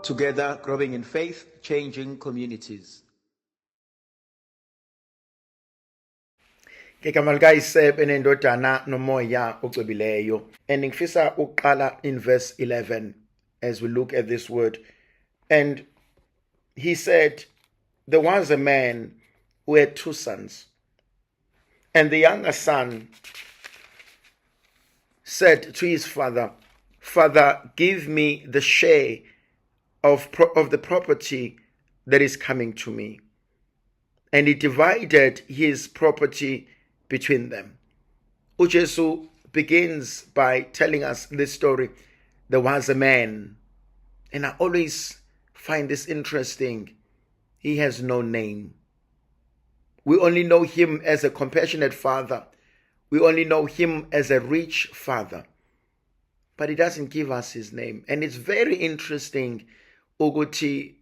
Together, growing in faith, changing communities. Ngegama likaYisebe nendodana nomoya ocwebileyo. And ngifisa uqala in verse 11 as we look at this word. And he said, there was a man who had 2 sons. And the younger son said to his father, Father, give me the share of the property that is coming to me. And he divided his property between them. Ujesu begins by telling us this story. There was a man, and I always find this interesting. He has no name. We only know him as a compassionate father. We only know him as a rich father. But he doesn't give us his name. And it's very interesting ukuthi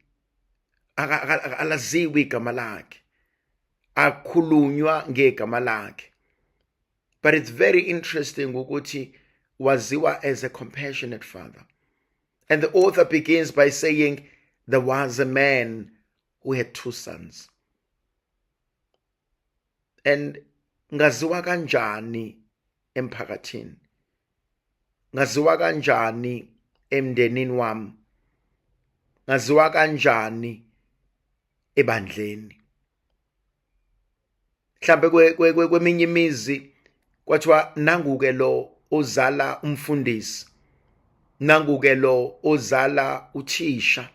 alaziwi igama lakhe, akhulunywa ngegama lakhe. But it's very interesting ukuthi waziwa as a compassionate father. And the author begins by saying, there was a man who had 2 sons. And ngaziwa kanjani emphakathini? Ngaziwa kanjani emndenini wami? Ngaziwa kanjani ebandleni? Mhlambe kweminye imizi kwathiwa nanguke lo ozala umfundisi, nanguke lo ozala uthisha,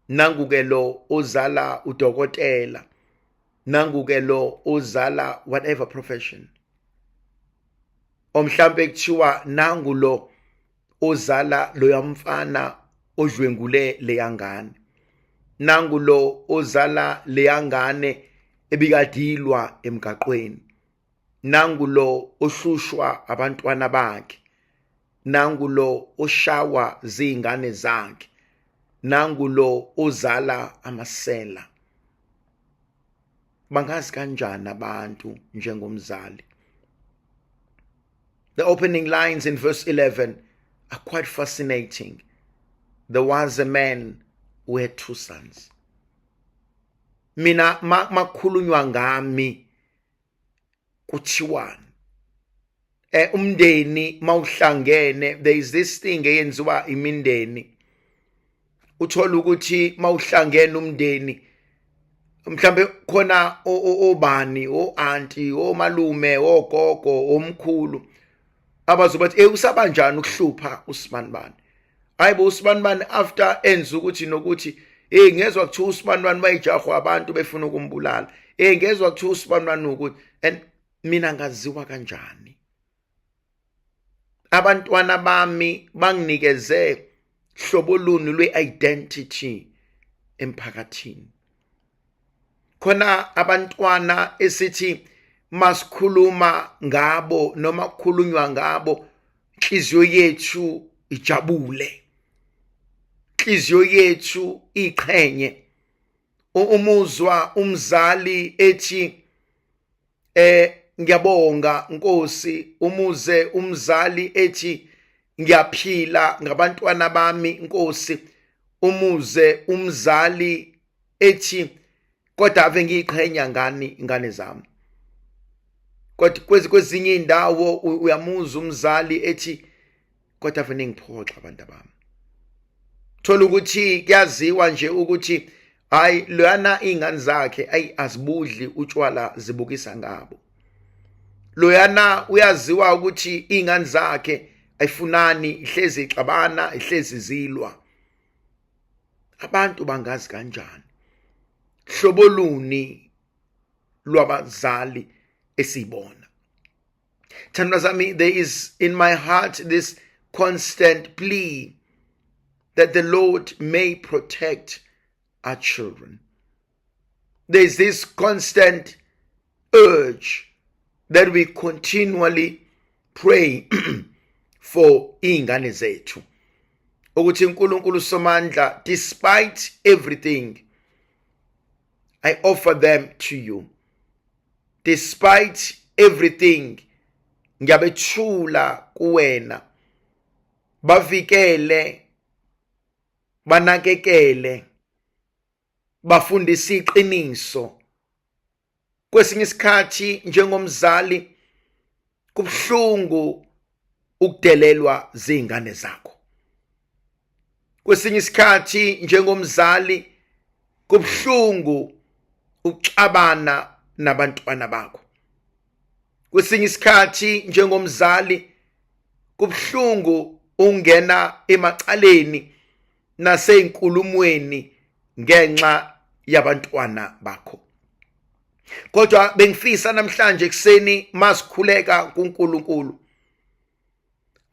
nanguke lo ozala udokotela, nanguke lo ozala whatever profession. Omhlambe kuthiwa nangu lo ozala lo yamfana odlwengule leyangane, nangu lo ozala leyangane ebikadilwa emgaqweni, nangu lo ohlushwa abantwana bakhe, nangu lo oshawa zingane zakhe, nangu lo ozala amasela. Bangazi kanjani abantu njengomzali? The opening lines in verse 11 are quite fascinating. There was a man who had 2 sons. Mina makhulunywa ngami kuthiwani? Umndeni mawuhlangene, there is this thing eyenziwa imindeni. Uthola ukuthi mawuhlangene umndeni, mhlambe khona obani, o-auntie, omalume, ogogo, omkhulu, abazobathi usabanjani ukuhlupha usibanibani. Hayibo usibanibani after enza ukuthi nokuthi ngezwe kuthiwa usibanibani bayijahwa abantu befuna ukumbulala. Ngezwe kuthiwa usibanibani ukuthi, and mina ngaziwa kanjani? Abantwana bami banginikeze hlobo luni lwe-identity emphakathini. Khona abantwana esithi masikhuluma ngabo noma kukhulunywa ngabo, inhliziyo yethu ijabule, inhliziyo yethu iqhenye. Umuzwa umzali ethi ngiyabonga Nkosi, umuze umzali ethi ngiyaphila ngabantwana bami Nkosi, umuze umzali ethi kodwa ave ngiqhenya ngani ingane zami. Kodwa kwezinye indawo uyamuza umzali ethi kodwa ave ngiphoxa abantu bami. Thola ukuthi kuyaziwa nje ukuthi hayi loyana ingane zakhe azibudli utshwala zibukisa ngabo. Loyana uyaziwa ukuthi ingane zakhe ayifunani, ihlezi ixabana, ihlezi zilwa. Abantu bangazi kanjani? Hlobo luni lwabazali esibona? Thandwa zami, there is in my heart this constant plea that the Lord may protect our children. There is this constant urge that we continually pray for ingane zethu, ukuthi uNkulunkulu somandla, despite everything, I offer them to you. Despite everything, ngiyabethula kuwena. Bavikele, banakekele, bafundise iqiniso. Kwesinye isikhathi njengomzali kubhlungu ukudelelwa zingane zakho. Kwesinye isikhathi njengomzali kubhlungu ukuxabana nabantwana bakho. Kwesinye isikhathi njengomzali kubhlungu ungena emacaleni naseyinkulumweni ngenxa yabantwana bakho. Kodwa bengifisa namhlanje ekseni masikhuleka kuNkulunkulu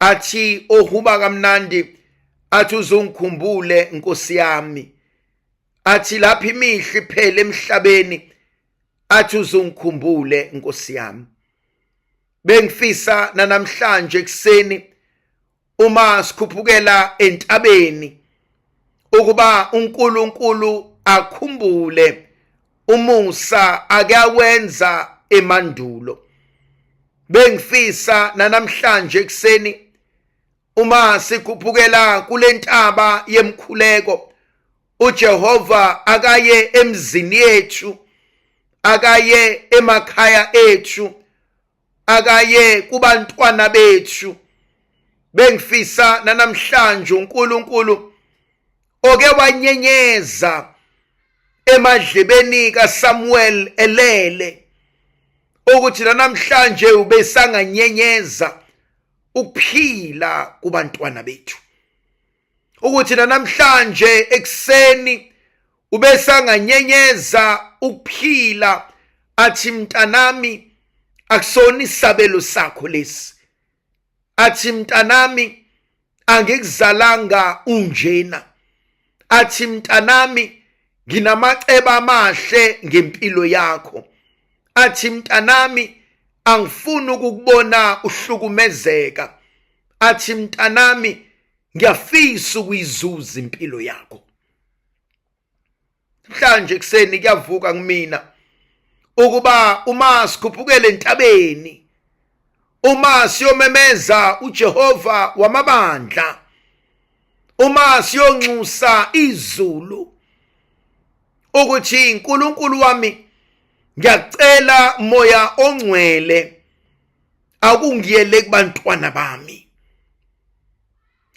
athi ohuba kamnandi athi uzungikhumbule Nkosi yami, athi lapha imihla iphele emhlabeni athi uzungikhumbule Nkosi yami. Bengifisa namhlanje ekseni uma sikhuphukela entabeni ukuba uNkulunkulu akhumbule umusa akawenza emandulo. Bengifisa namhlanje ekseni uma sikhuphukela kule ntaba yemkhuleko uJehova akaye emzini yethu, akaye emakhaya ethu, akaye kubantwana bethu. Bengifisa namhlanje uNkulunkulu oke wanyenyeza emadlebeni kaSamuel elele ukuthi namhlanje ubesanganyenyeza ukuphila kubantwana bethu, ukuthi namhlanje ekseni ubesanganyenyeza ukuphila athi mntanami akusona isabelo sakho lesi, athi mntanami angikuzalanga unjena, athi mntanami nginamaceba amahle ngempilo yakho, athi mntanami angifuni ukukubona uhlukumezeka, athi mntanami ngiyafisa ukuyizuza impilo yakho. Mhlanje ekseni kuyavuka kumina ukuba uma sikhuphukele entabeni, uma siyomemeza uJehova wamabandla, uma siyonxusa izulu ukuthi uNkulunkulu wami ngiyacela moya ongcwele akungiyele kubantwana bami,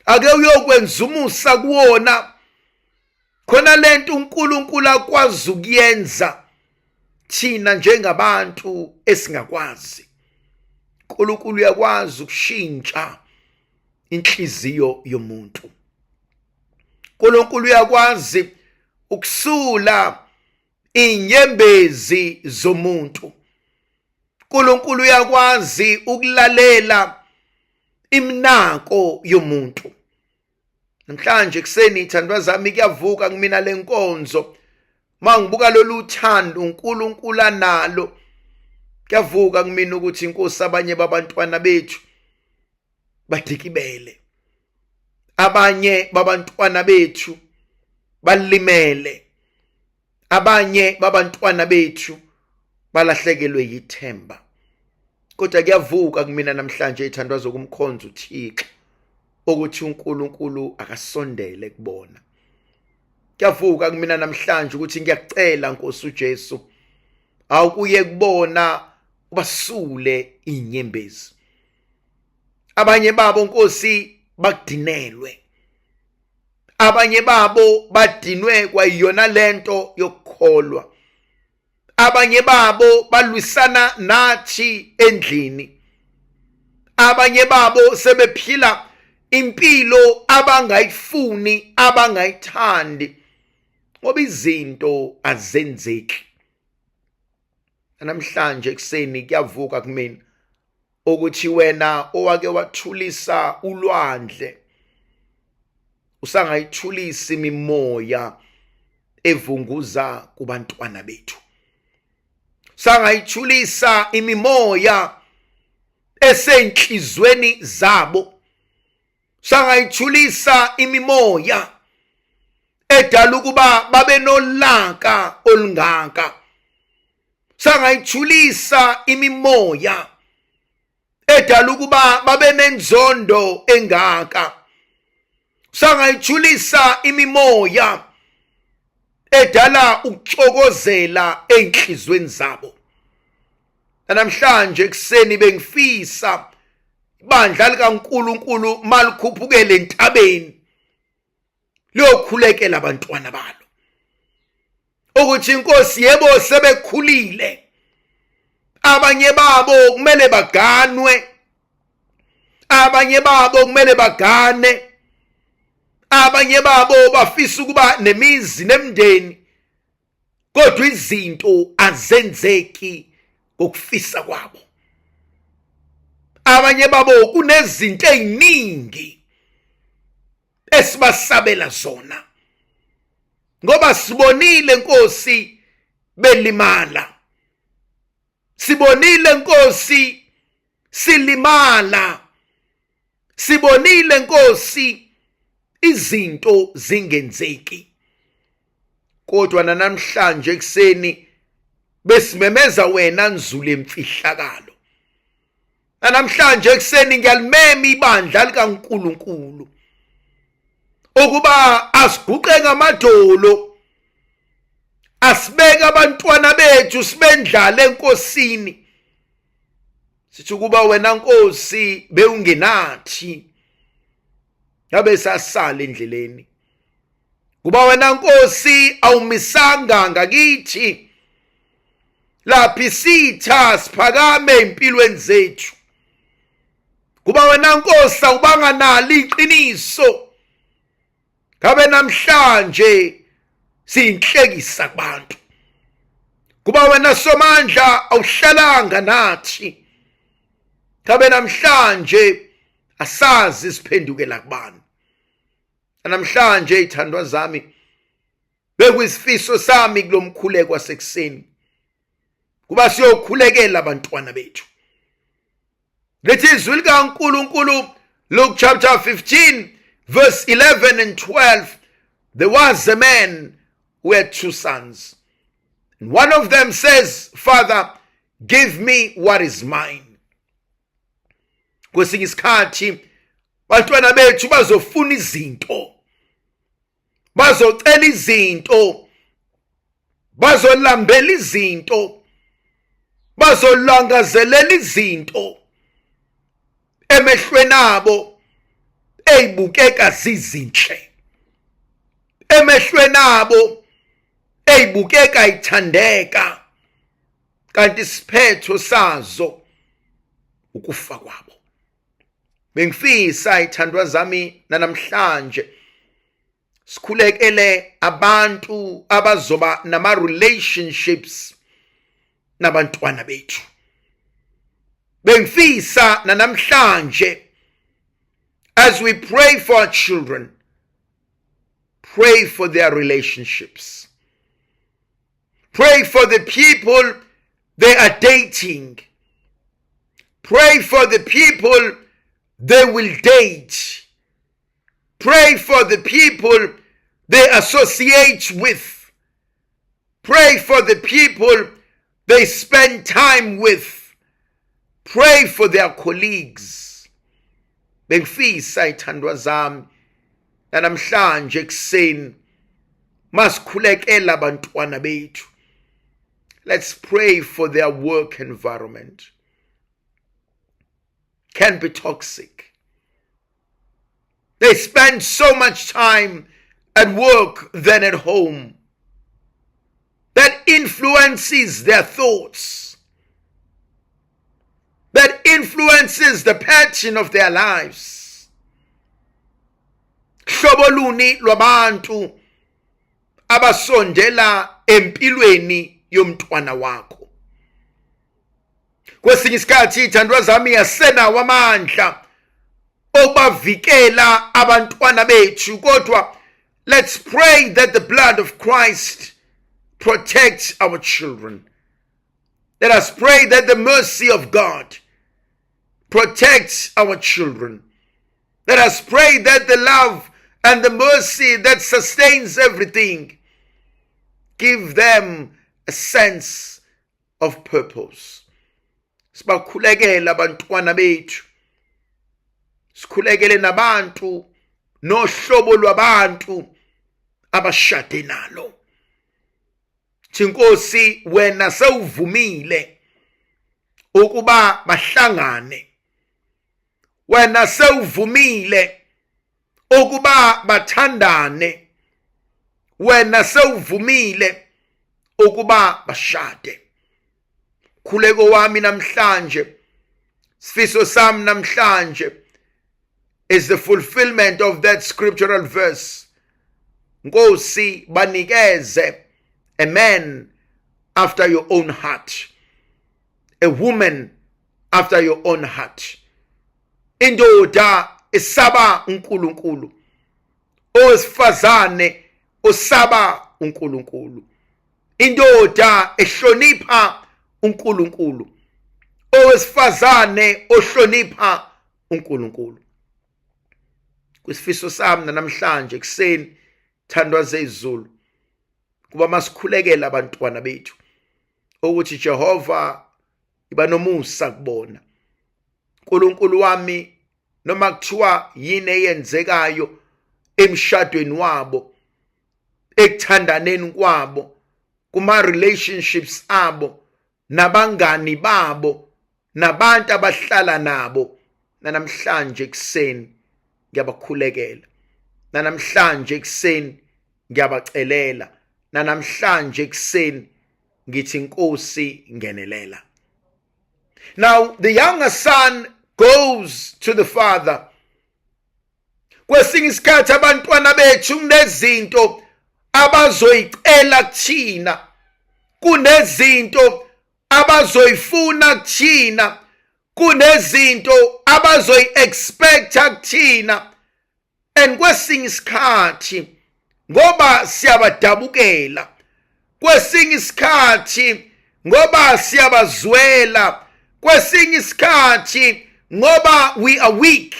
ake uyokwenza umusa kuwona khona lento uNkulunkulu akwazi ukuyenza thina njengabantu esingakwazi. uNkulunkulu uyakwazi ukushintsha inhliziyo yomuntu. uNkulunkulu uyakwazi ukusula inyembezi zomuntu. uNkulunkulu uyakwazi ukulalela iminako yomuntu. Namhlanje ekseni ithandwa zami kuyavuka kumina lenkonzo mangibuka lolu thando uNkulunkulu analo. Kuyavuka kumina ukuthi inkosi abanye babantwana bethu badikibele, abanye babantwana bethu balimele, abanye babantwana bethu balahlekelwe yithemba. Kodwa kuyavuka kumina namhlanje ithandwa zokumkhonza uThixo ukuthi uNkulunkulu akasondele kubona. Kuyavuka kumina namhlanje ukuthi ngiyakucela Nkosi uJesu awukuye kubona ubasule inyembezi. Abanye babo Nkosi bakudinelwe, abanye babo badinwe kwayiyona lento yokukholwa, abanye babo balwisana nathi endlini, abanye babo sebephila impilo abangayifuni, abangayithandi ngoba izinto azenzeki. Namhlanje ekseni kuyavuka kumina ukuthi wena owake wathulisa ulwandle usangayithulisa imimoya evunguza kubantwana bethu, sangayithulisa imimoya esenhlizweni zabo, sangayithulisa imimoya edala ukuba babe nolaka olungaka, sangayithulisa imimoya edala ukuba babe nenzondo engaka, sangayithulisa imimoya edala ukuxokozela enhlizweni zabo. Namhlanje ekseni bengifisa ibandla likaNkulunkulu malikhuphukele entabeni liyokhulekela abantwana balo, ukuthi inkosi yebo sebekhulile, abanye babo kumele baganwe, abanye babo kumele bagane, abanye babo bafisa ukuba nemizi nemndeni, kodwa izinto azenzeki ngokufisa kwabo. Abanye babo kunezinto eziningi esibasabela zona, ngoba sibonile Nkosi belimala, sibonile Nkosi silimala, sibonile Nkosi izinto zingenzeki. Kodwa namhlanje ekseni besimemeza wena nzulu emfihlakalo. Namhlanje ekseni ngiyalimema ibandla likaNkulunkulu ukuba asiguqe ngamadolo, asibeke abantwana bethu sibendlala enkosini, sithi ukuba wena Nkosi bewungenathi ngabe sasala endleleni, kuba wena Nkosi awumisanga ngakithi laphi sitha siphakame empilweni zethu, kuba wena Nkosi awubanga nalo iqiniso, ngabe namhlanje siyinhlekisa kubantu, kuba wena Somandla awuhlalanga nathi, ngabe namhlanje asazi siphendukela kubani. Namhlanje ithandwa zami bekuyisifiso sami kulomkhuleko wasekuseni kuba siyokhulekela abantwana bethu. Lithi izwi likaNkulunkulu, Luke chapter 15 verse 11 and 12, there was a man who had 2 sons. And one of them says, Father, give me what is mine. Kwesinye isikhathi bantwana bethu bazofuna izinto, bazocela izinto, bazolambela izinto, bazolangazelela izinto emehlweni abo eyibukeka zizinhle, emehlweni abo eyibukeka ithandeka, kanti isiphetho sazo ukufa kwabo. Bengifisa ithandwa zami namhlanje sikhulekele abantu abazoba nama relationships nabantwana bethu. Bengifisa namhlanje as we pray for our children, pray for their relationships. Pray for the people they are dating. Pray for the people they will date. Pray for the people they associate with. Pray for the people they spend time with. Pray for their colleagues. Bengifisa ithandwa zami namhlanje ekseni masikhulekela abantwana bethu. Let's pray for their work environment. Can be toxic. They spend so much time at work than at home. That influences their thoughts. That influences the pattern of their lives. Hlobo luni lwabantu abasondela empilweni yomntwana wakho. Kwesinye isikhathi ithandwa zami yasenawo amandla okubavikela abantwana bethu, kodwa let's pray that the blood of Christ protects our children. Let us pray that the mercy of God protects our children. Let us pray that the love and the mercy that sustains everything give them a sense of purpose. Sibakhulekela abantwana bethu, sikhulekele nabantu nohlobo lwabantu abashade nalo. Inkosi, wena sewuvumile ukuba bahlangane, wena sewuvumile ukuba bathandane, wena sewuvumile ukuba bashade. Khuleko wami namhlanje, sifiso sami namhlanje, is the fulfillment of that scriptural verse. Nkosi, banikeze a man after your own heart, a woman after your own heart. Indoda esaba uNkulunkulu, owesifazane osaba uNkulunkulu. Indoda ehlonipha uNkulunkulu, owesifazane ohlonipha uNkulunkulu. Kwisifiso sami namhlanje ekseni, thandwa zezulu, kuba masikhulekela abantwana bethu ukuthi Jehova iba nomusa kubona. uNkulunkulu wami, noma kuthiwa yini eyenzekayo emshadweni wabo, ekuthandaneni kwabo, kuma relationships abo, nabangani babo, nabantu abahlala nabo, namhlanje ekseni ngiyabakhulekela, namhlanje ekseni ngiyabacelela, namhlanje ekseni ngithi Nkosi ngenelela. Now the younger son goes to the father. Kwesinye isikhathi abantwana bethu kunezinto abazoyicela kuthina, kunezinto abazoyifuna kuthina, kunezinto abazoyi-expecta kuthina, and kwesinye isikhathi ngoba siyabadabukela, kwesinye isikhathi ngoba siyabazwela, kwesinye isikhathi ngoba we are weak,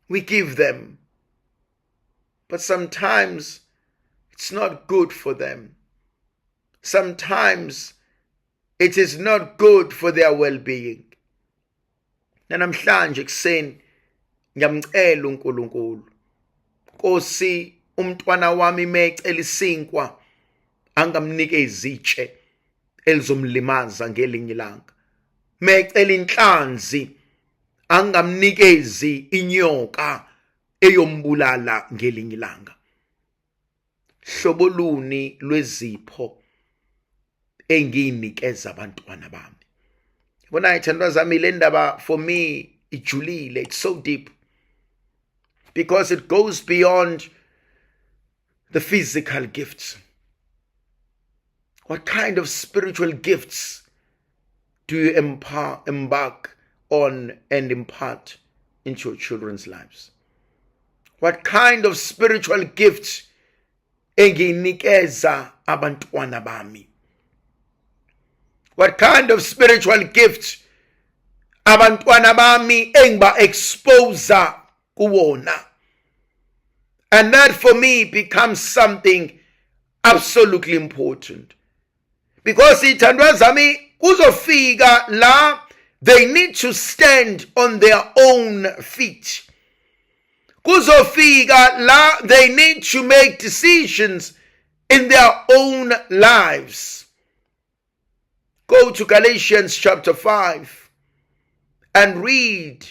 we give them. But sometimes it's not good for them. Sometimes it is not good for their well-being. Namhlanje ekseni ngiyamcela uNkulunkulu, Nkosi, umntwana wami mecela isinkwa angamnike izitshe elizomlimaza ngelinye ilanga. Mecela inhlanzi angamnikezi inyoka eyombulala ngelinye ilanga. Hlobo luni lwezipho engiyinikeza abantwana bami? Bona ithandwa zami, le ndaba for me ijulile, it's so deep, because it goes beyond the physical gifts. What kind of spiritual gifts do you embark on and impart into your children's lives? What kind of spiritual gifts enginikeza abantwana bami? What kind of spiritual gifts abantwana bami engiba exposa kuwona? And that for me becomes something absolutely important. Because ithandwa zami, kuzofika la they need to stand on their own feet. Kuzofika la they need to make decisions in their own lives. Go to Galatians chapter 5 and read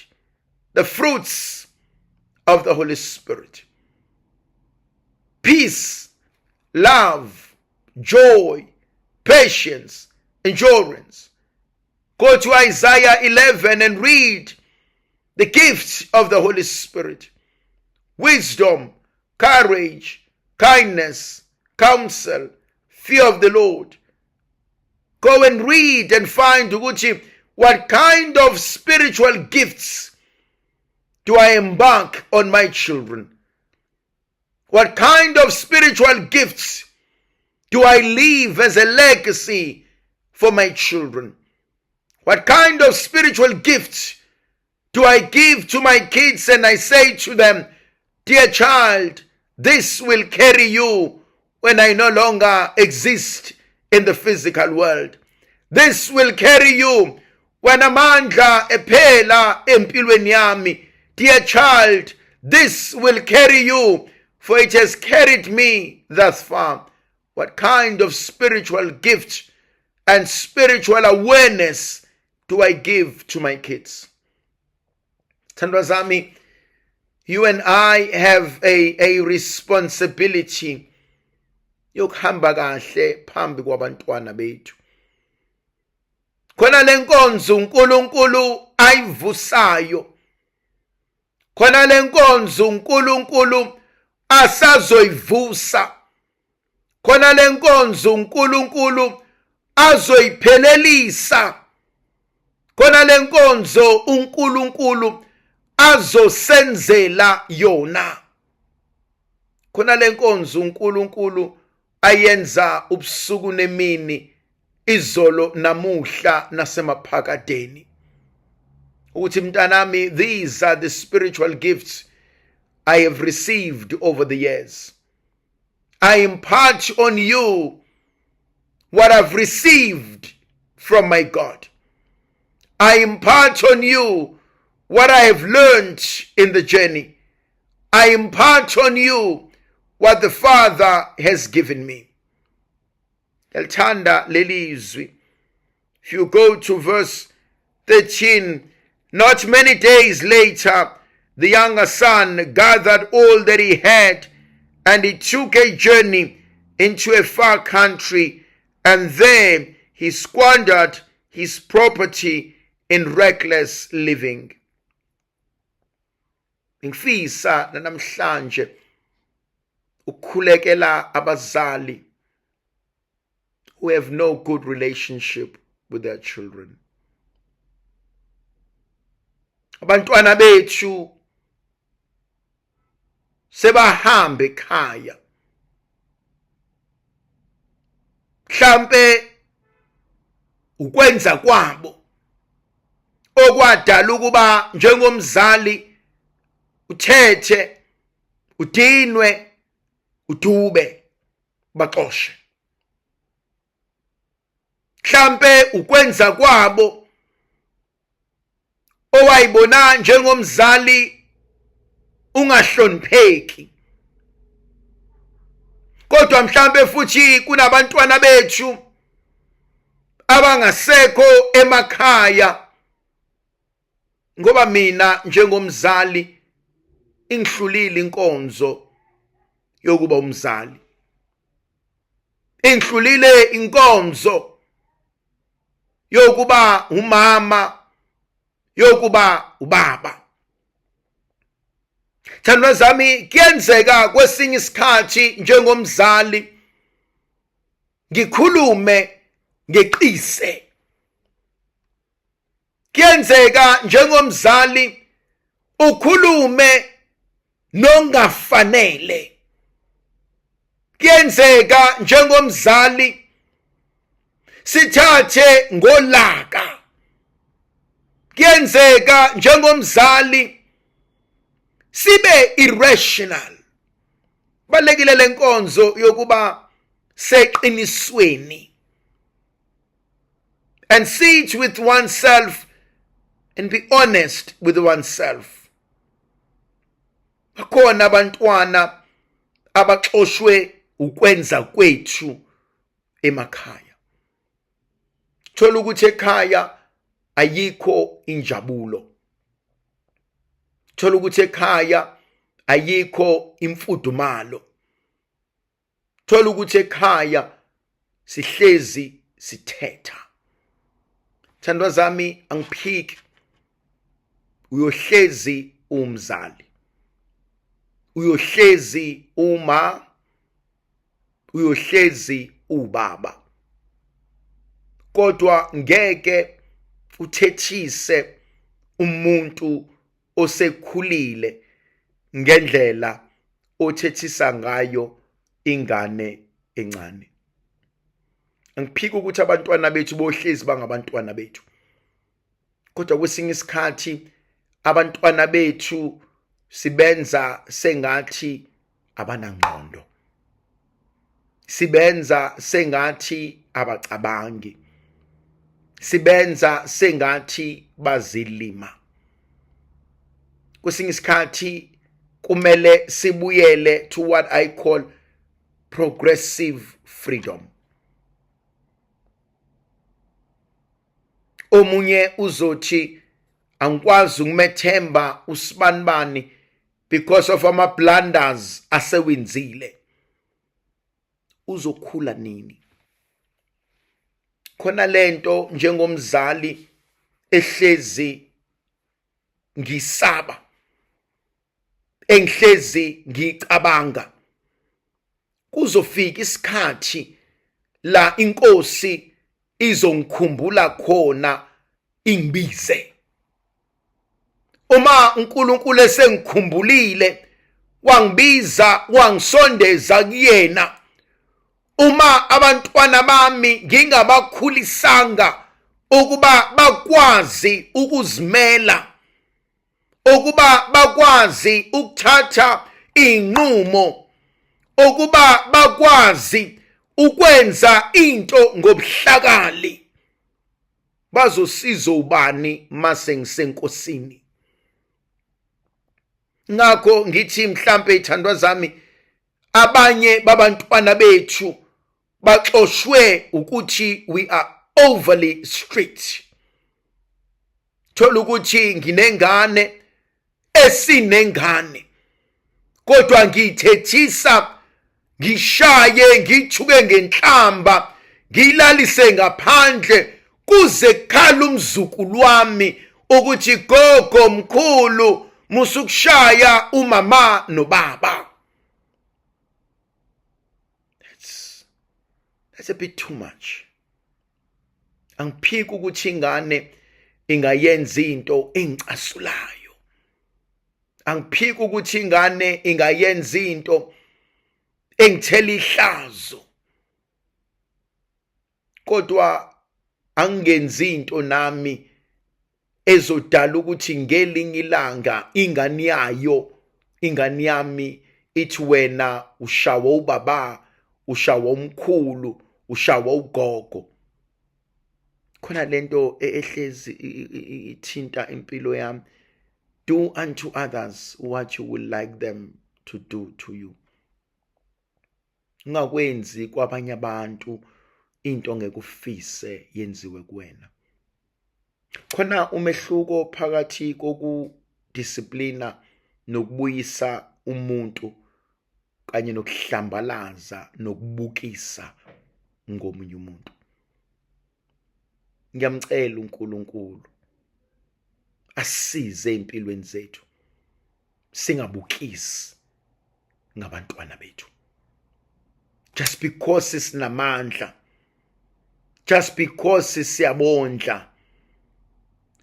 the fruits of the Holy Spirit. Peace, love, joy, patience, endurance. Go to Isaiah 11 and read the gifts of the Holy Spirit. Wisdom, courage, kindness, counsel, fear of the Lord. Go and read and find what kind of spiritual gifts do I embark on my children? What kind of spiritual gifts do I leave as a legacy for my children? What kind of spiritual gifts do I give to my kids and I say to them, dear child, this will carry you when I no longer exist in the physical world. This will carry you when amandla ephela empilweni yami. Dear child, This will carry you, for it has carried me thus far. What kind of spiritual gift and spiritual awareness do I give to my kids? Thandwa zami, you and I have a responsibility yokuhamba kahle phambi kwabantwana bethu. Khona lenkonzo uNkulunkulu ayivusayo. Khona lenkonzo uNkulunkulu asazoyivusa. Khona lenkonzo uNkulunkulu azoyiphelelisa. Khona lenkonzo uNkulunkulu azosenzela yona. Khona lenkonzo uNkulunkulu ayenza ubusuku nemini, izolo namuhla nasemaphakadeni. Uthi mntanami, these are the spiritual gifts I have received over the years. I impart on you what I've received from my God. I impart on you what I have learned in the journey. I impart on you what the Father has given me. Eltanda lelizwi. If you go to verse 13, not many days later, the younger son gathered all that he had, and he took a journey into a far country, and there he squandered his property in reckless living. Ngifisa namhlanje ukukhulekela abazali who have no good relationship with their children. Abantwana bethu sebahambe ekhaya. Mhlambe ukwenza kwabo okwadala ukuba njengomzali uthethe, udinwe, udube, baxoshe. Mhlambe ukwenza kwabo owayibona njengomzali ungahlonipheki. Kodwa mhlambe futhi kunabantwana bethu abangasekho emakhaya, ngoba mina njengomzali ingihlulile inkonzo yokuba umzali. Ingihlulile inkonzo yokuba umama, yokuba ubaba. Thandwa zami, kuyenzeka kwesinye isikhathi njengomzali ngikhulume ngeqise. Kuyenzeka njengomzali ukhulume nongafanele. Kuyenzeka njengomzali sithathe ngolaka. Kuyenzeka njengomzali sibe irrational. Balekile lenkonzo yokuba seqinisweni. And sit with oneself and be honest with oneself. Bakhona abantwana abaxoshwe ukwenza kwethu emakhaya. Thola ukuthi ekhaya ayikho injabulo. Thola ukuthi ekhaya ayikho imfudumalo. Thola ukuthi ekhaya sihlezi sithetha. Thandwa zami, angiphiki. Uyohlezi umzali. Uyohlezi uma. Uyohlezi ubaba. Kodwa ngeke uthethise umuntu osekhulile ngendlela othethisa ngayo ingane encane. Angiphiki ukuthi abantwana bethu bohlezi bangabantwana bethu. Kodwa kwesinye isikhathi abantwana bethu sibenza sengathi abanangqondo. Sibenza sengathi abacabangi. Sibenza sengathi bazilima. Kwesinye isikhathi kumele sibuyele to what I call progressive freedom. Omunye uzothi angikwazi ukumethemba usibanibani because of ama blunders asewenzile. Uzokhula nini? Khona lento njengomzali ehlezi ngisaba, engihlezi ngicabanga, kuzofika isikhathi la inkosi izongikhumbula khona ingibize. Uma uNkulunkulu esengikhumbulile wangibiza wangisondeza kuyena, uma abantwana bami ngingabakhulisanga ukuba bakwazi ukuzimela, ukuba bakwazi ukuthatha inqumo, ukuba bakwazi ukwenza into ngobuhlakali, bazosiza ubani mase ngisenkosini? Ngakho ngithi mhlambe ithandwa zami, abanye babantwana bethu baxoshwe ukuthi we are overly strict. Thola ukuthi nginengane esinengane, kodwa ngiyithethisa, ngishaye, ngithuke ngenhlamba, ngilalise ngaphandle kuze kukhala umzukulu wami ukuthi gogo mkhulu musukushaya umama nobaba. That's a bit too much. Angiphiki ukuthi ingane ingayenza into engicasulayo. Angiphiki ukuthi ingane ingayenza into engithela ihlazo. Kodwa angenzi into nami ezodala ukuthi ngelinye ilanga ingane yami ithi wena ushawa ubaba, ushawa umkhulu, ushawa ugogo. Khona lento ehlezi ithinta impilo yami. Do unto others what you would like them to do to you. Ungakwenzi kwabanye abantu into ongekufise yenziwe kuwena. Khona umehluko phakathi kokudisciplina nokubuyisa umuntu kanye nokuhlambalaza nokubukisa ngomunye umuntu. Ngiyamcela uNkulunkulu asize empilweni zethu singabukisi ngabantwana bethu. Just because sinamandla, just because siyabondla.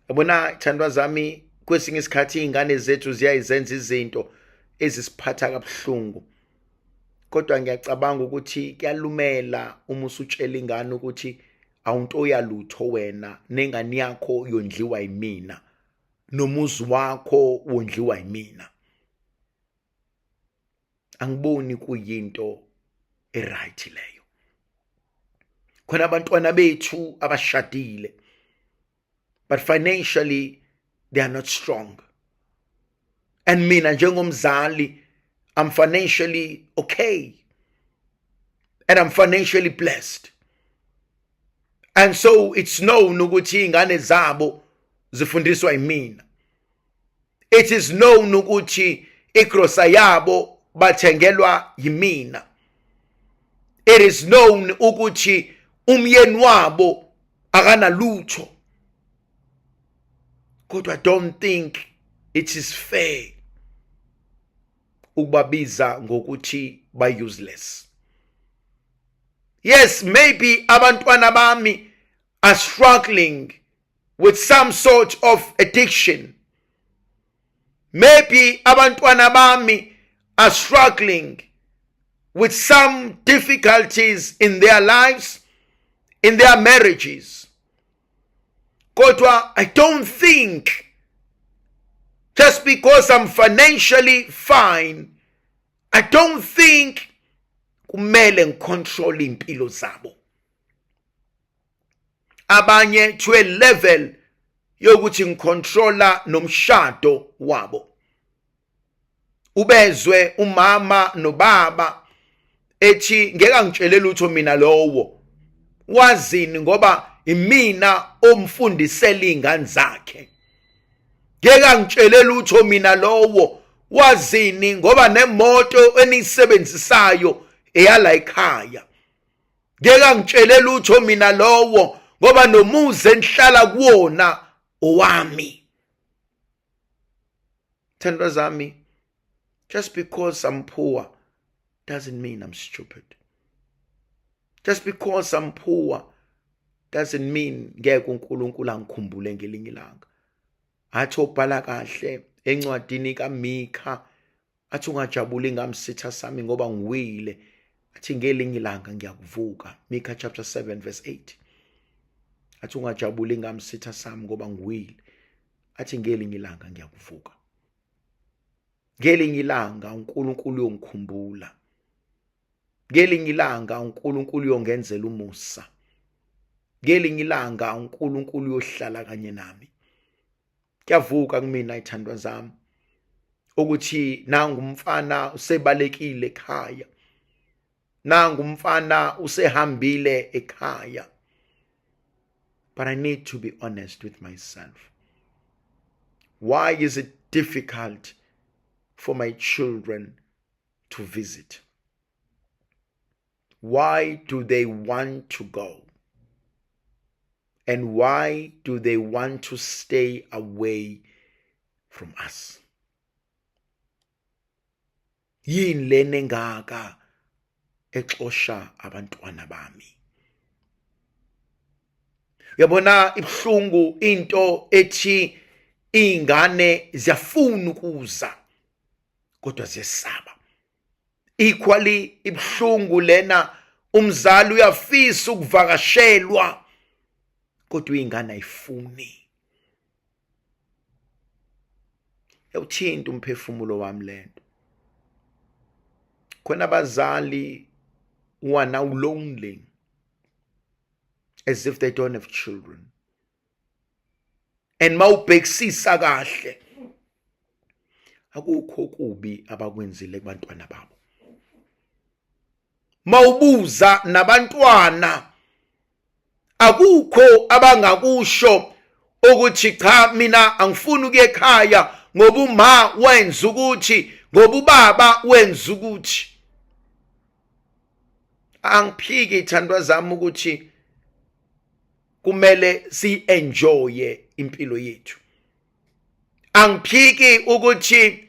Yabona thandwa zami, kwesinye isikhathi ingane zethu ziyayizenza izinto ezisiphatha kabuhlungu. Kodwa ngiyacabanga ukuthi kuyalumela uma usutshela ingane ukuthi awunto yalutho wena, nengane yakho yondliwa yimina, nomuzi wakho wondliwa yimina. Angiboni kuyinto eright leyo. Khona abantwana bethu abashadile, but financially they are not strong. And mina njengomzali, I'm financially okay. And I'm financially blessed. And so it's known ukuthi ingane zabo zifundiswa yimina. It is known ukuthi igrosa yabo bathengelwa yimina. It is known ukuthi umyeni wabo akanalutho. Kodwa I don't think it is fair ukubabiza ngokuthi ba useless. Yes, maybe abantwana bami are struggling with some sort of addiction. Maybe abantwana bami are struggling with some difficulties in their lives, in their marriages. Kodwa, I don't think just because I'm financially fine, I don't think kumele ngicontrol impilo zabo. Abanye to a level yokuthi ngicontrola nomshado wabo. ubezwe umama nobaba ethi ngeke angitshele lutho mina lowo. Wazini ngoba imina omfundisela izingane zakhe. Ngeke angitshele lutho mina lowo. Wazini ngoba nemoto enisebenzisayo eyala ekhaya. Ngeke angitshele lutho mina lowo ngoba nomuzi enhlala kuwona owami. Thandwa zami, just because I'm poor doesn't mean I'm stupid. Just because I'm poor doesn't mean ngeke uNkulunkulu angikhumbule ngelinye ilanga. Athi obhala kahle encwadini kaMikha athi ungajabuli ngamsitha sami ngoba ngiwile. Athi ngelinye ilanga ngiyakuvuka. Mikha chapter 7 verse 8. Athi ungajabuli ngamsitha sami ngoba ngiwile. Athi ngelinye ilanga ngiyakuvuka. Ngelinye ilanga uNkulunkulu uyongikhumbula. Ngelinye ilanga uNkulunkulu uyongenzela umusa. Ngelinye ilanga uNkulunkulu uyohlala kanye nami. Kuyavuka kumina ithandwa zami ukuthi nangu umfana usebalekile ekhaya. Nangu umfana usehambile ekhaya. But I need to be honest with myself. Why is it difficult for my children to visit? Why do they want to go? And why do they want to stay away from us? Yini lene ngaka exosha abantwana bami? Uyabona ibhlungu into ethi ingane ziyafuna ukuza kodwa ziyesaba. Equally ibhlungu lena umzali uyafisa ukuvakashelwa kodwa ingane ayifuni. Yawuthinta umphefumulo wami lento. Khona abazali who are now lonely as if they don't have children. And mawubhekisisa kahle akukho kubi abakwenzile kubantwana babo. Mawubuza nabantwana akukho abangakusho ukuthi cha mina angifuni ukuye ekhaya ngoba uma wenza ukuthi ngoba ubaba wenza ukuthi. Angiphiki ithandwa zami ukuthi kumele si-enjoye impilo yethu. Angiphiki ukuthi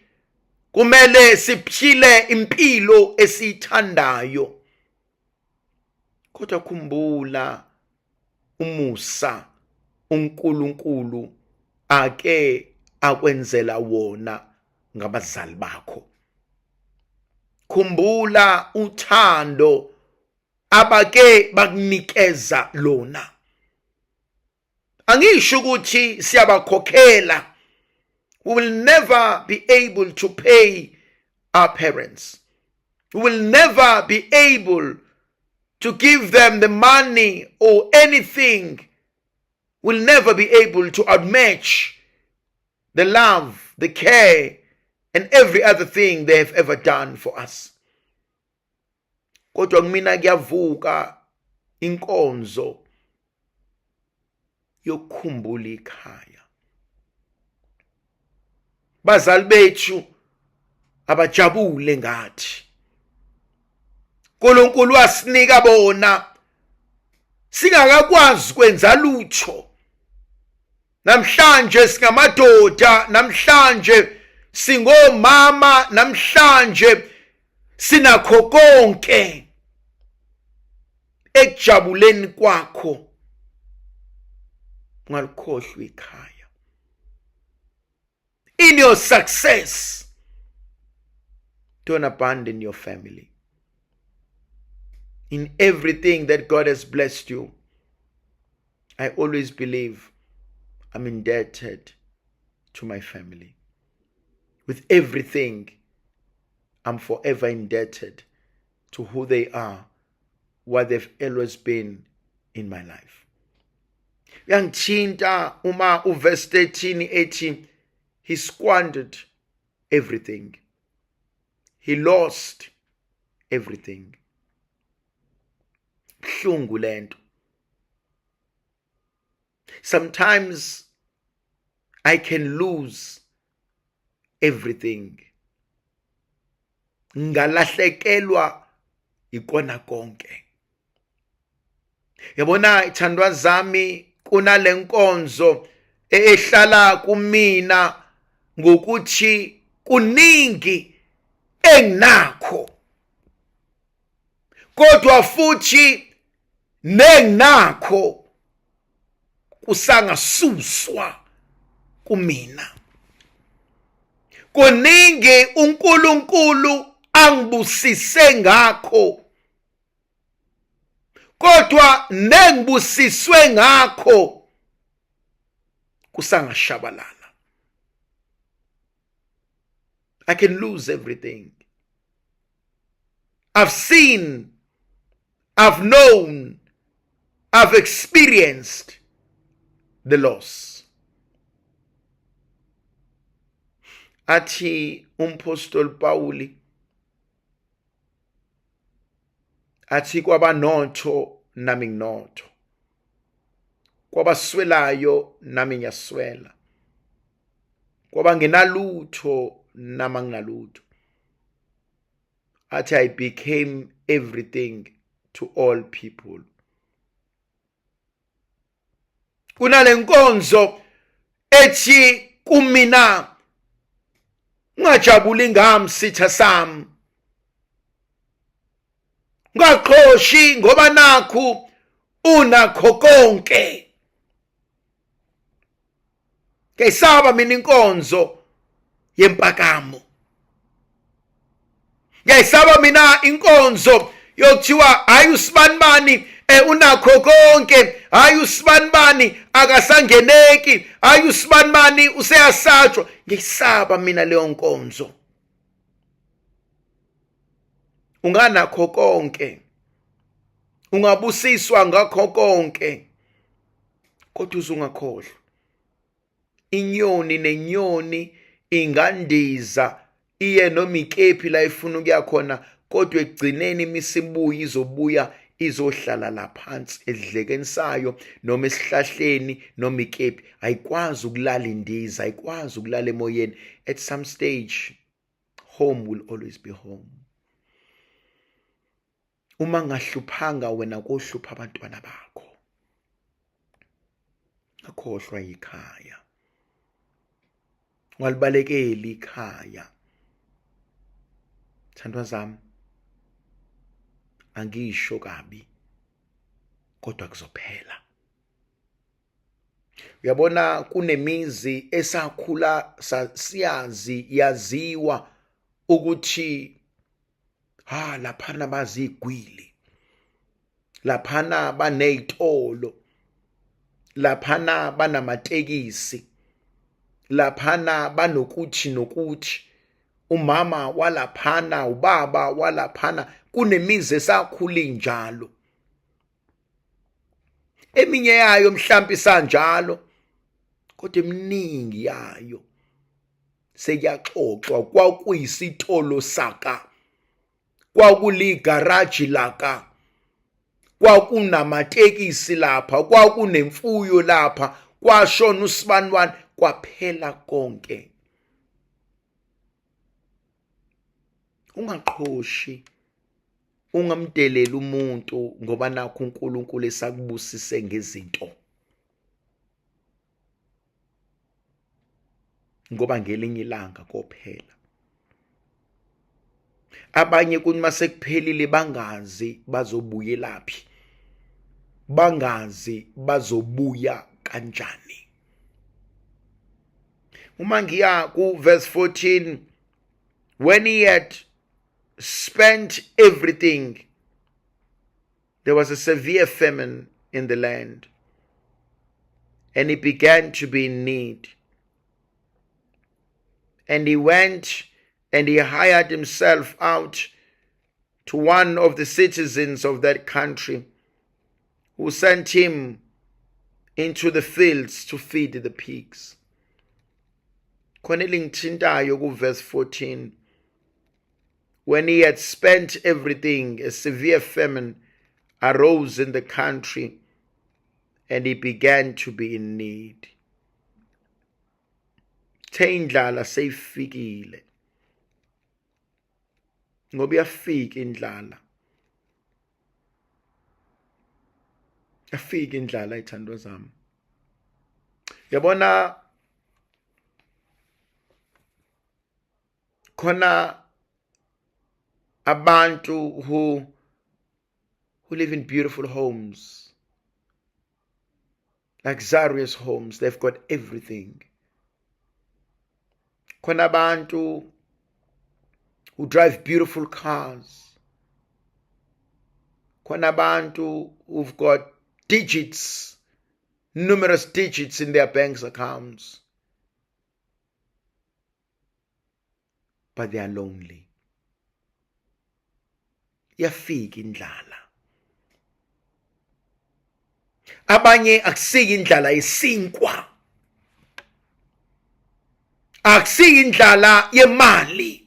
kumele siphile impilo esiyithandayo. Kodwa khumbula umusa uNkulunkulu ake akwenzela wona ngabazali bakho. Khumbula uthando abake bakunikeza lona. Angisho ukuthi siyabakhokhela. We will never be able to pay our parents. We will never be able to give them the money or anything. We'll never be able to outmatch the love, the care, and every other thing they have ever done for us. Kodwa mina kuyavuka inkonzo yokukhumbula ikhaya. Bazali bethu abajabule ngathi. uNkulunkulu wasinika bona singakakwazi kwenza lutho. Namhlanje singamadoda, namhlanje singomama, namhlanje sinakho konke. Ekujabuleni kwakho ungalikhohlwa ikhaya. In your success, don't abandon your family. In everything that God has blessed you, I always believe I'm indebted to my family. With everything, I'm forever indebted to who they are, what they've always been in my life. Yangithinta uma uverse 13 ethi he squandered everything. He lost everything. Buhlungu lento. Sometimes I can lose everything. Ngalahlekelwa ikona konke. Yabona ithandwa zami kunale nkonzo ehlala kumina ngokuthi kuningi enginakho. Kodwa futhi nenginakho kusangasuswa kumina. Kuningi uNkulunkulu angibusise ngakho. Kodwa nengibusiswe ngakho kusangashabalala. I can lose everything. I've seen, I've known, I've experienced the loss. Athi umpostoli Pawuli athi kwabanotho nami nginotho, kwabaswelayo nami ngiyaswela, kwabangenalutho nami anginalutho. Athi I became everything to all people. Kunale nkonzo ethi kumina ungajabuli ngami sitha sami, ungaqhoshi ngoba nakhu unakho konke. Ngiyayisaba mina inkonzo yempakamo. Ngiyayisaba mina inkonzo yokuthiwa hayi usibanibani unakho konke, hayi usibanibani akasangeneki, hayi usibanibani useyasatshwa. Ngiyisaba mina leyo nkonzo. Unganakho konke, ungabusiswa ngakho konke, kodwa uzungakhohlwa inyoni nenyoni ingandiza iye noma ikephi la ifuna ukuya khona, kodwa ekugcineni imisibuya izobuya izohlala laphansi edlekeni sayo noma esihlahleni noma ikephi. Ayikwazi ukulala indiza, ayikwazi ukulala emoyeni. At some stage home will always be home. Uma ngahluphanga wena kohlupha abantwana bakho, akhohlwa ikhaya, walibalekeli ikhaya. Thandwa zami, angisho kabi, kodwa kuzophela. Uyabona kunemizi esakhula siyazi yaziwa ukuthi laphana bazigwili, laphana banezitolo, laphana banamatekisi, laphana banokuthi nokuthi, umama walaphana, ubaba walaphana. Kunemizi esakhula njalo. Eminye yayo mhlambi sanjalo, kodwa eminingi yayo sekuyaxoxwa kwakuyisitolo saka, kwakuligaraji laka, kwakunamatekisi lapha, kwakunemfuyo lapha, kwashona usibanibani, kwaphela konke. Ungaqhoshi, ungamdelela umuntu ngoba nakho uNkulunkulu esakubusise ngezinto, ngoba ngelinye ilanga kophela. Abanye kuthi masekuphelile bangazi bazobuyelaphi, bangazi bazobuya kanjani. Uma ngiya ku verse 14, when he had spent everything, there was a severe famine in the land, and he began to be in need. And he went and he hired himself out to one of the citizens of that country, who sent him into the fields to feed the pigs. Khona elingithintayo ku verse 14. When he had spent everything, a severe famine arose in the country, and he began to be in need. Indlala seyifikile. Ngoba iyafika indlala. Yafika indlala ithandwa zami. Yabona khona abantu who live in beautiful homes, luxurious homes. They've got everything. Khona abantu who drive beautiful cars. Khona abantu who've got digits, numerous digits in their bank accounts. But they are lonely. Yafika indlala. Abanye akusiki indlala yesinkwa. Akusiki indlala yemali.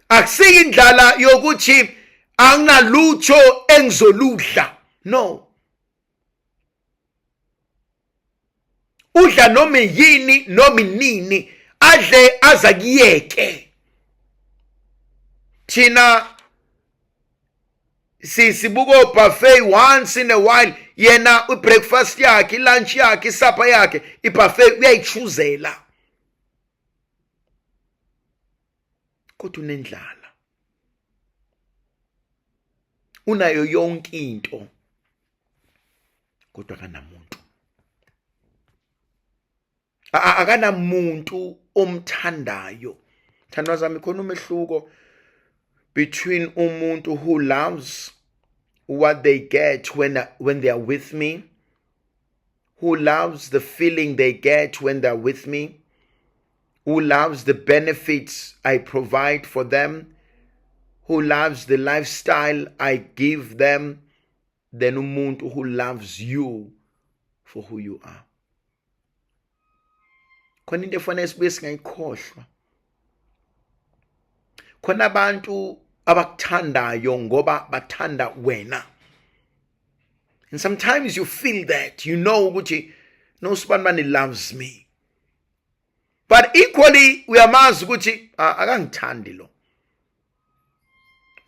Akusiki indlala yokuthi anginalutho engizoludla. No. Udla noma yini noma nini adle azakiyeke. Thina sibuko buffet once in a while, yena breakfast yakhe, lunch yakhe, supper yakhe, ibuffet uyayichuzela. Kodwa unendlala. Unayo yonke into. Kodwa akanamuntu. Akanamuntu omthandayo. Thandwa zami khona umehluko between umuntu who loves what they get when they are with me, who loves the feeling they get when they're with me, who loves the benefits I provide for them, who loves the lifestyle I give them, than umuntu who loves you for who you are. Khona into efanele sibuye singayikhohlwa. Khona abantu abakuthandayo ngoba bathanda wena. And sometimes you feel that, you know ukuthi no Sibani loves me. But equally uyamazi ukuthi akangithandi lo.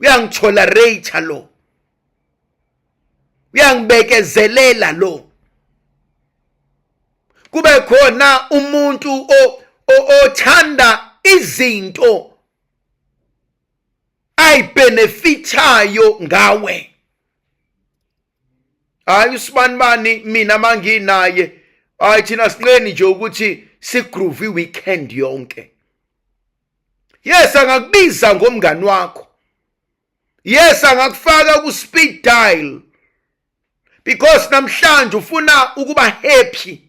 Uyangitolerate lo. Uyangibekezelela lo. Kube khona umuntu othanda izinto aybenefitayo ngawe. Hayi uSibani mina manginaye, hayi thina siqeni nje ukuthi sigroove weekend yonke. Yes, angakubiza ngomngani wakho. Yes, angakufaka ku speed dial. Because namhlanje ufuna ukuba happy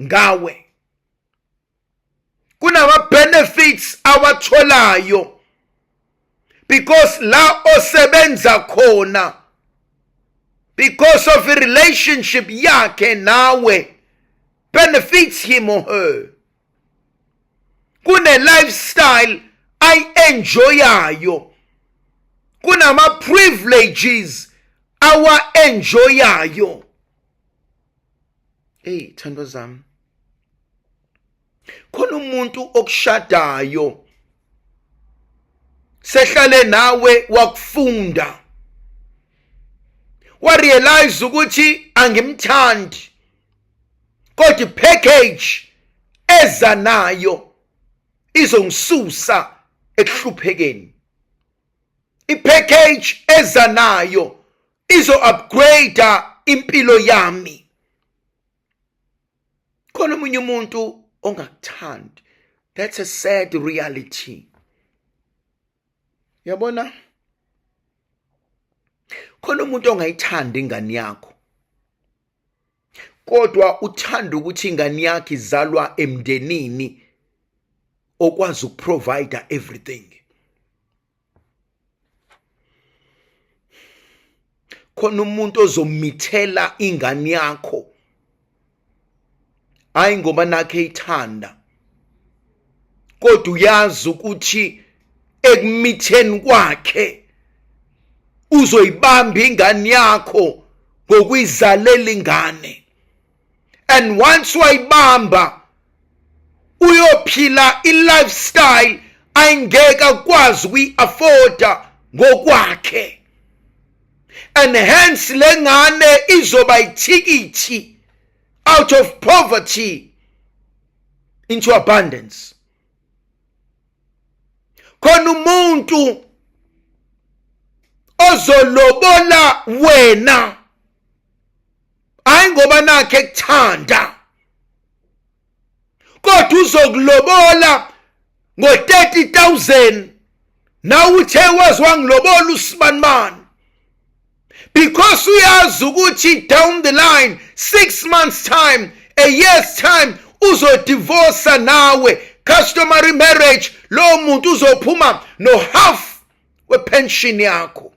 ngawe. Kunama benefits awatholayo. Because la osebenza khona, because of a relationship yakhe nawe, benefits him or her. Kune lifestyle I enjoyayo. Kunama privileges awa enjoyayo. Hey, thandwa zami. Khona umuntu okushadayo. Sehlale nawe wakufunda. Wa realize ukuthi angimthandi. Kodwa package eza nayo izongisusa ekuhluphekeni. I-package eza nayo izo-upgrade impilo yami. Khona omunye umuntu ongakuthandi. That's a sad reality. Yabona? Khona umuntu ongayithandi ingane yakho. Kodwa uthanda ukuthi ingane yakhe izalwa emndenini okwazi ukuprovide everything. Khona umuntu ozomithela ingane yakho. Hayi ngoba nakhe ithanda. kodwa uyazi ukuthi ekumitheni kwakhe uzoyibamba ingane yakho ngokuyizalela ingane. And once wayibamba uyophila i-lifestyle ayingeke akwazi ukuyi-afforda ngokwakhe. And hence le ngane izoba ithikithi out of poverty into abundance. Khona umuntu ozolobola wena hayi ngoba nakhe kuthanda, kodwa uzokulobola ngo-30,000 na uthe wazi wangilobola usibanibani, because uyazi ukuthi down the line 6 months time, a year's time uzodivorsa nawe, customary marriage. Lo muntu uzophuma no half we-pension yakho,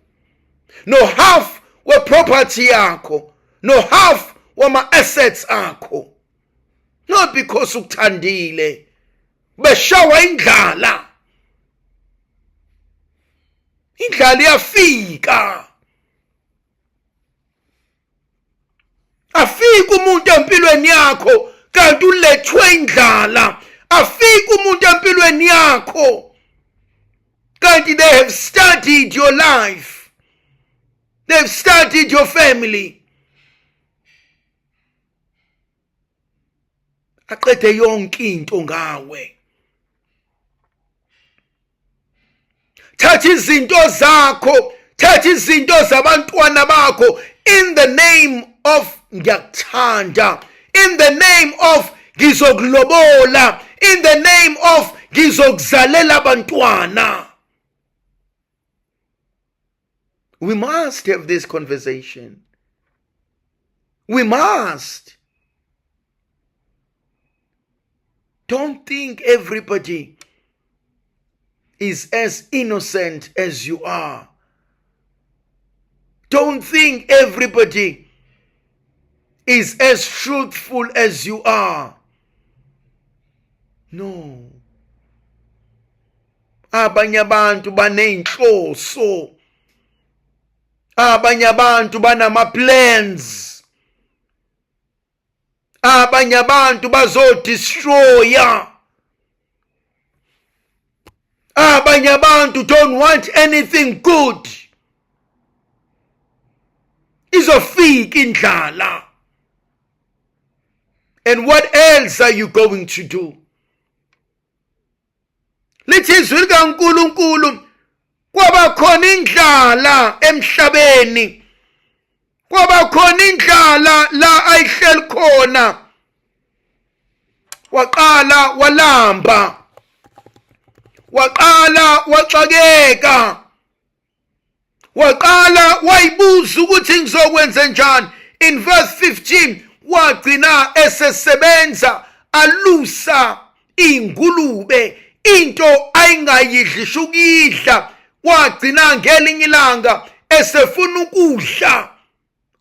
no half we-property yakho, no half wama-assets akho. Not because ukuthandile, beshawa indlala. Indlala iyafika. Afika umuntu empilweni yakho kanti ulethwe indlala. Afika umuntu empilweni yakho kanti they have studied your life, they have studied your family. Aqede yonke into ngawe. Thatha izinto zakho, thatha izinto zabantwana bakho, in the name of ngiyakuthanda, in the name of ngizokulobola, in the name of ngizokuzalela abantwana. We must have this conversation. We must. Don't think everybody is as innocent as you are. Don't think everybody is as truthful as you are. No. Abanye abantu baneyinhloso. Abanye abantu banama-plans. Abanye abantu bazodestroya. Abanye abantu don't want anything good. Izofika indlala. And what else are you going to do? Lithi izwi likaNkulunkulu, kwaba khona indlala emhlabeni. Kwaba khona indlala la ayihleli khona. Waqala walamba. Waqala waxakeka. Waqala wayibuza ukuthi ngizokwenza njani. In verse 15 wagcina esesebenza alusa ingulube, into ayingayidlisha ukuyidla. Wagcina ngelinye ilanga esefuna ukudla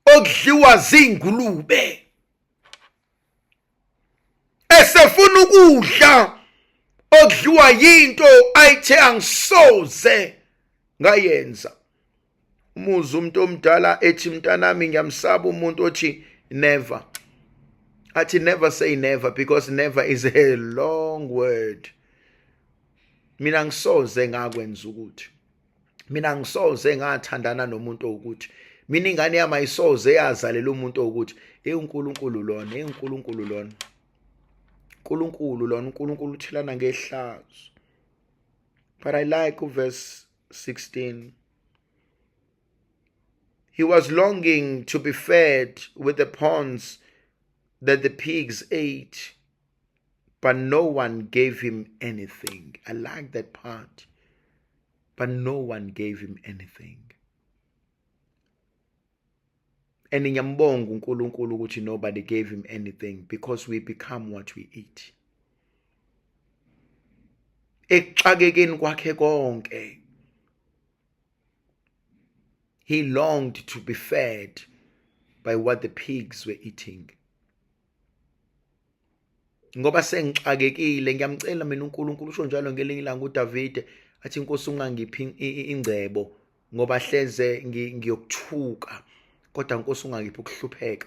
okudliwa zingulube. Esefuna ukudla okudliwa yinto ayithe angisoze ngayenza. Umuzi umuntu omdala ethi mntanami ngiyamsaba umuntu othi never. Athi never say never, because never is a long word. Mina ngisoze ngakwenza ukuthi. Mina ngisoze ngathandana nomuntu ukuthi. Mina ingane yami ayisoze yazalela umuntu ukuthi uNkulunkulu lona, uNkulunkulu lona. uNkulunkulu lona, uNkulunkulu uthilana ngehlazo. But I like verse 16. He was longing to be fed with the ponds that the pigs ate, but no one gave him anything. I like that part. But no one gave him anything. And ngiyambonga uNkulunkulu ukuthi nobody gave him anything, because we become what we eat. Ekuxakekeni kwakhe konke, he longed to be fed by what the pigs were eating. ngoba sengixakekile. Ngiyamcela mina uNkulunkulu, usho njalo ngelinye ilanga uDavide athi, Nkosi ungangiphi ingcebo ngoba hleze ngiyokuthuka, kodwa Nkosi ungangiphi ukuhlupheka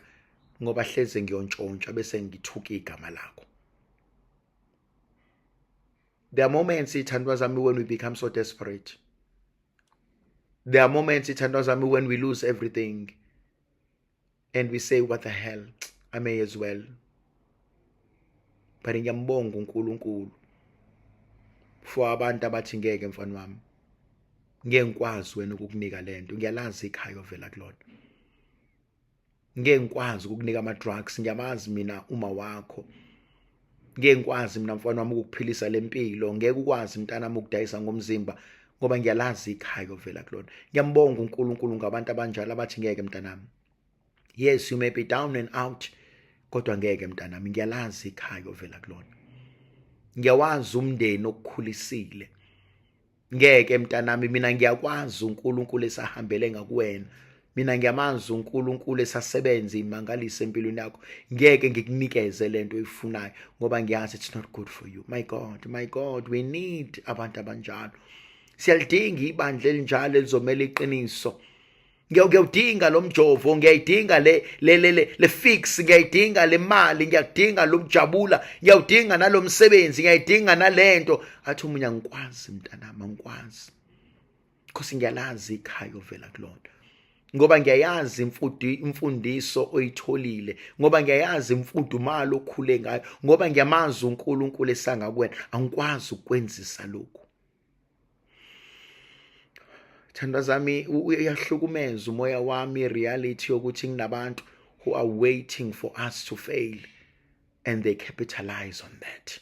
ngoba hleze ngiyontshontsha bese ngithuka igama lakho. There are moments, ithandwa zami, when we become so desperate. There are moments, ithandwa zami, when we lose everything and we say, what the hell, I may as well. But ngiyambonga uNkulunkulu for abantu abathi ngeke mfana wami, ngeke ngikwazi wena ukukunika lento. Ngiyalazi ikhaya ovela kulona. Ngeke ngikwazi ukukunika ama-drugs, ngiyamazi mina uma wakho. Ngeke ngikwazi mina mfana wami ukukuphilisa lempilo. Ngeke ukwazi mntanami ukudayisa ngomzimba ngoba ngiyalazi ikhaya ovela kulona. Ngiyambonga uNkulunkulu ngabantu abanjalo abathi ngeke mntanami. Yes, you may be down and out, kodwa ngeke mntanami, ngiyalazi ikhaya ovela kulona. Ngiyawazi umndeni okukhulisile. Ngeke mntanami, mina ngiyakwazi uNkulunkulu esahambele ngakuwena. Mina ngiyamazi uNkulunkulu esasebenza imangalise empilweni yakho. Ngeke ngikunikeze lento oyifunayo ngoba ngiyazi it's not good for you. My God, we need abantu abanjalo. Siyalidinga ibandla elinjalo elizomela iqiniso. Ngiyawudinga lo mjovo, ngiyayidinga le fix, ngiyayidinga le mali, ngiyadinga lo mjabula, ngiyawudinga nalo msebenzi, ngiyayidinga nalento. Athi umunye angikwazi mntanami, angikwazi. Because ngiyalazi ikhaya ovela kulona. Ngoba ngiyayazi imfundiso oyitholile, ngoba ngiyayazi imfudumalo okhule ngayo, ngoba ngiyamazi uNkulunkulu esanga kuwena. Angikwazi ukwenzisa lokhu. Thandwa zami, uyahlukumeza umoya wami reality yokuthi nginabantu who are waiting for us to fail and they capitalize on that.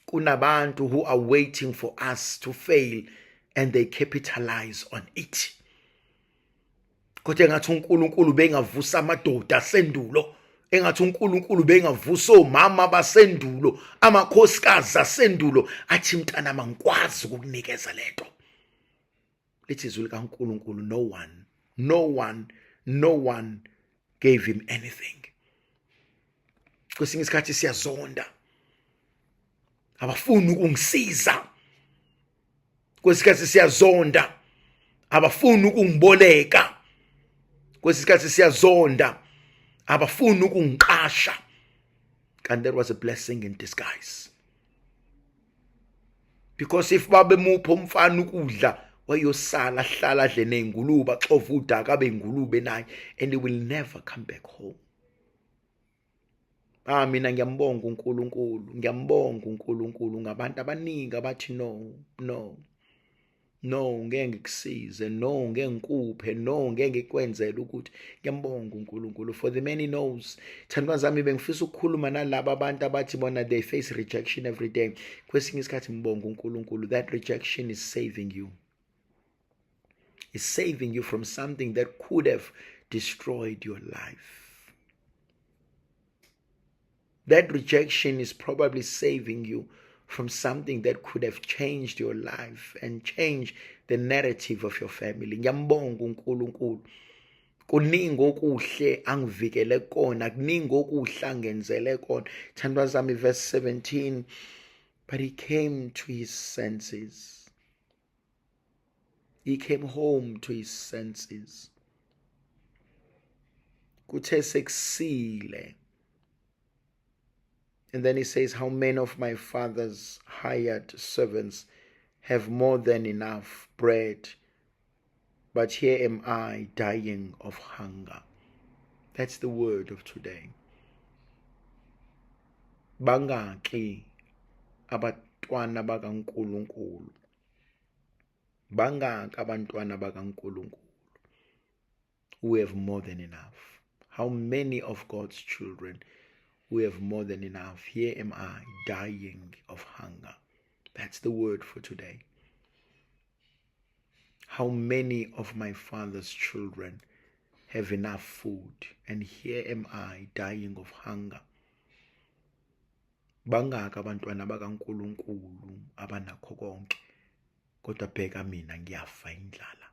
Kunabantu who are waiting for us to fail and they capitalize on it. Kodwa engathi uNkulunkulu bengavusa amadoda asendulo, engathi uNkulunkulu bengavusa omama basendulo, amakhosikazi asendulo, athi mntanami angikwazi ukukunikeza lento. Lithi izwi likaNkulunkulu, no one gave him anything. Kwesinye isikhathi siyazonda, abafuni ukungisiza. Kwesinye isikhathi siyazonda, abafuni ukungiboleka. Kwesinye isikhathi siyazonda, abafuni ukungiqasha. And that was a blessing in disguise. Because if babe mupho umfana ukudla, wayosala hlala adle nezingulube, axova udaka abe ingulube naye, and he will never come back home. Mina ngiyambonga uNkulunkulu, ngiyambonga uNkulunkulu ngabantu abaningi abathi no, ngeke ngikusize, no, ngeke ngikuphe, no, ngeke ngikwenzele ukuthi. Ngiyambonga uNkulunkulu for the many knows. Thandwa zami, bengifisa ukukhuluma nalabo abantu abathi bona they face rejection every day. Kwesinye isikhathi ngibonga uNkulunkulu, that rejection is saving you. It's saving you from something that could have destroyed your life. That rejection is probably saving you from something that could have changed your life and changed the narrative of your family. Ngiyambonga uNkulunkulu. Kuningi okuhle angivikele kona, kuningi okuhle angenzele kona. Thandwa zami, verse 17, but he came to his senses. He came home to his senses. Kuthe sekusile. And then he says, how many of my father's hired servants have more than enough bread, but here am I dying of hunger. That's the word of today. Bangaki abantwana bakaNkulunkulu. Bangaki abantwana bakaNkulunkulu who have more than enough. How many of God's children who have more than enough? Here am I dying of hunger. That's the word for today. How many of my father's children have enough food, and here am I dying of hunger? Bangaki abantwana bakaNkulunkulu abanakho konke, kodwa bheka mina ngiyafa indlala.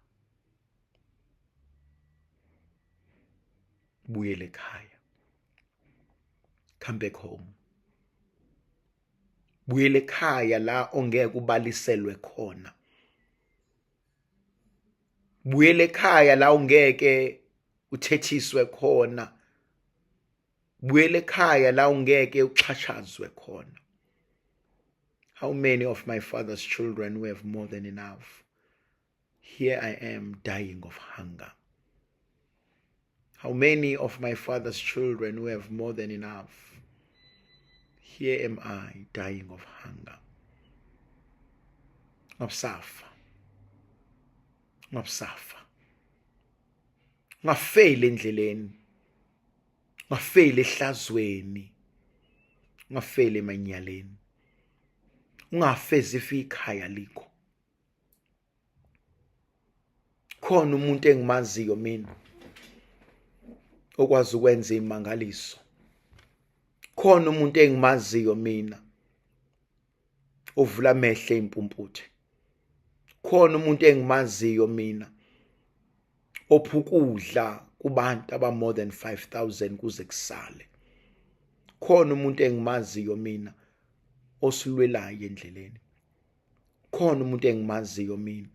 Buyele ekhaya. Come back home. Buyela ekhaya la ongeke ubaliselwe khona. Buyela ekhaya la ungeke uthethiswe khona. Buyela ekhaya la ungeke uxhashazwe khona. How many of my father's children who have more than enough? Here I am dying of hunger. How many of my father's children who have more than enough? Here am I dying of hunger. Ngabusafa. Ngafela endleleni. Ngafela ehlazweni. Ngafela emanyaleni. Ungafezi ikhaya likho. Khona umuntu engimaziyo mina okwazi ukwenza imangaliso. Khona umuntu engimaziyo mina ovula amehlo empumputhe. Khona umuntu engimaziyo mina ophukudla kubantu aba more than 5,000 kuze kusale. Khona umuntu engimaziyo mina osilwelayo endleleni. Khona umuntu engimaziyo mina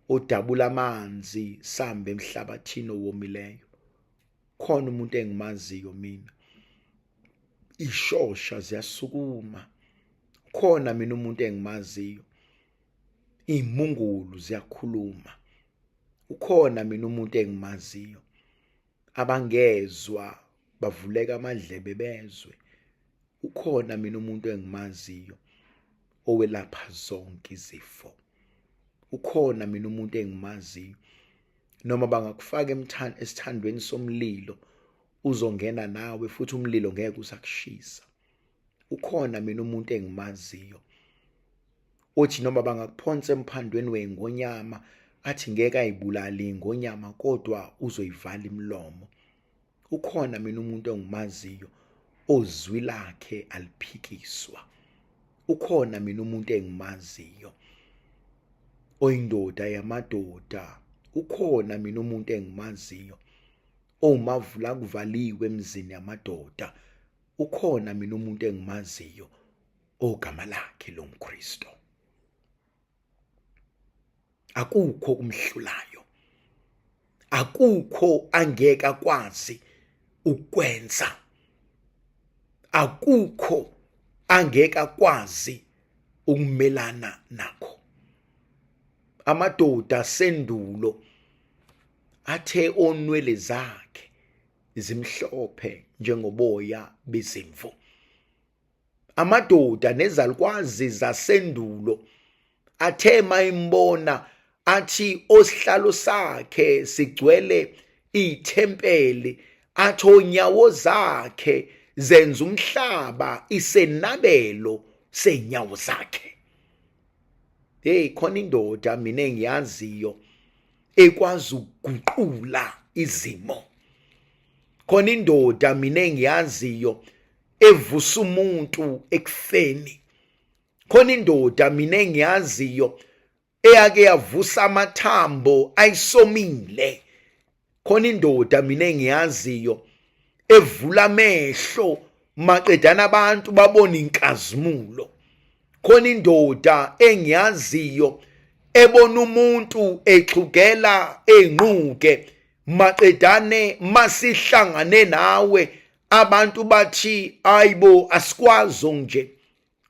odabula amanzi sambe emhlabathini owomileyo. Khona umuntu engimaziyo mina ishosha ziyasukuma. Khona mina umuntu engimaziyo imungulu ziyakhuluma. Ukhona mina umuntu engimaziyo abangezwa bavuleka amadlebe bezwe. Ukhona mina umuntu engimaziyo owelapha zonke izifo. Ukhona mina umuntu engimaziyo noma bangakufaka esithandweni somlilo uzongena nawe futhi umlilo ngeke usakushisa. Ukhona mina umuntu engimaziyo othi noma bangakuphonsa emphandweni weingonyama athi ngeke ayibulali ingonyama kodwa uzoyivala imlomo. Ukhona mina umuntu engimaziyo ozwi lakhe aliphikiswa. Ukhona mina umuntu engimaziyo oyindoda yamadoda. Ukhona mina umuntu engimaziyo omavula kuvaliwe emzini yamadoda. Ukhona mina umuntu engimaziyo ogama lakhe lomKristu. Akukho kumhlulayo. Akukho angeke akwazi ukwenza. Akukho angeke akwazi ukumelana nakho. Amadoda sendulo athe onwele zakhe zimhlophe njengoboya bezimvu. Amadoda nezalukwazi zasendulo athe mayimbona athi osihlalo sakhe sigcwele ithempeli, athi onyawo zakhe zenza umhlaba isenabelo senyawo zakhe. Hey, khona indoda mina engiyaziyo ekwazi ukuguqula izimo. Khona indoda mina engiyaziyo evusa umuntu ekufeni. Khona indoda mina engiyaziyo eyake yavusa amathambo ayisomile. Khona indoda mina engiyaziyo evula amehlo maqedana abantu babona inkazimulo. Khona indoda engiyaziyo ebona umuntu exhugela enquke maqedane masihlangane nawe abantu bathi ayibo asikwazo nje.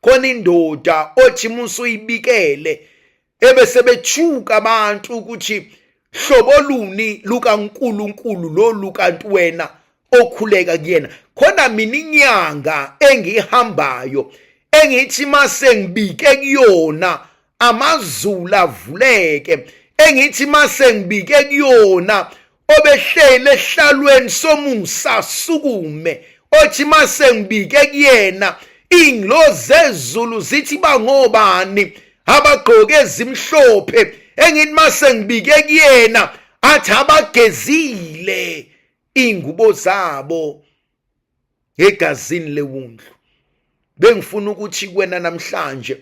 Khona indoda othi musu uyibikele ebese bethuka abantu ukuthi hlobo luni lukaNkulunkulu lo lukantu wena okhuleka kuyena. Khona mina inyanga engihambayo engithi mase ngibike kuyona amazulu avuleke. Engithi mase ngibike kuyona obehlele ehlalweni somusa sukume. Othi mase ngibike kuyena inglozi zezulu zithi bangobani abagqoke ezimhlophe. Engithi mase ngibike kuyena athi abagezile ingubo zabo egazini lewundlu. Bengifuna ukuthi kuwena namhlanje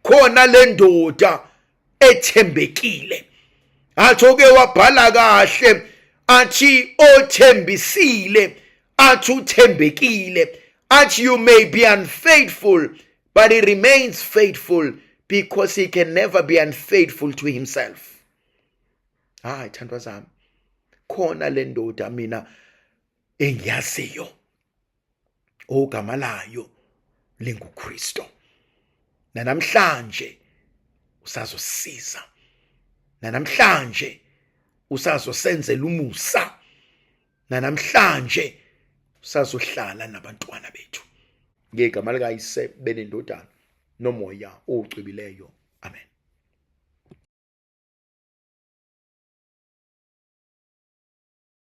khona le ndoda ethembekile. Athi oke wabhala kahle athi othembisile, athi uthembekile, That you may be unfaithful, but he remains faithful because he can never be unfaithful to himself. Hayi thandwa zami, khona le ndoda mina engiyaziyo ogama layo linguKristo. Namhlanje usazosiza. Namhlanje usazosenzela umusa. Namhlanje usazohlala nabantwana bethu. Ngegama likaYise benendodana nomoya ocwebileyo. Amen.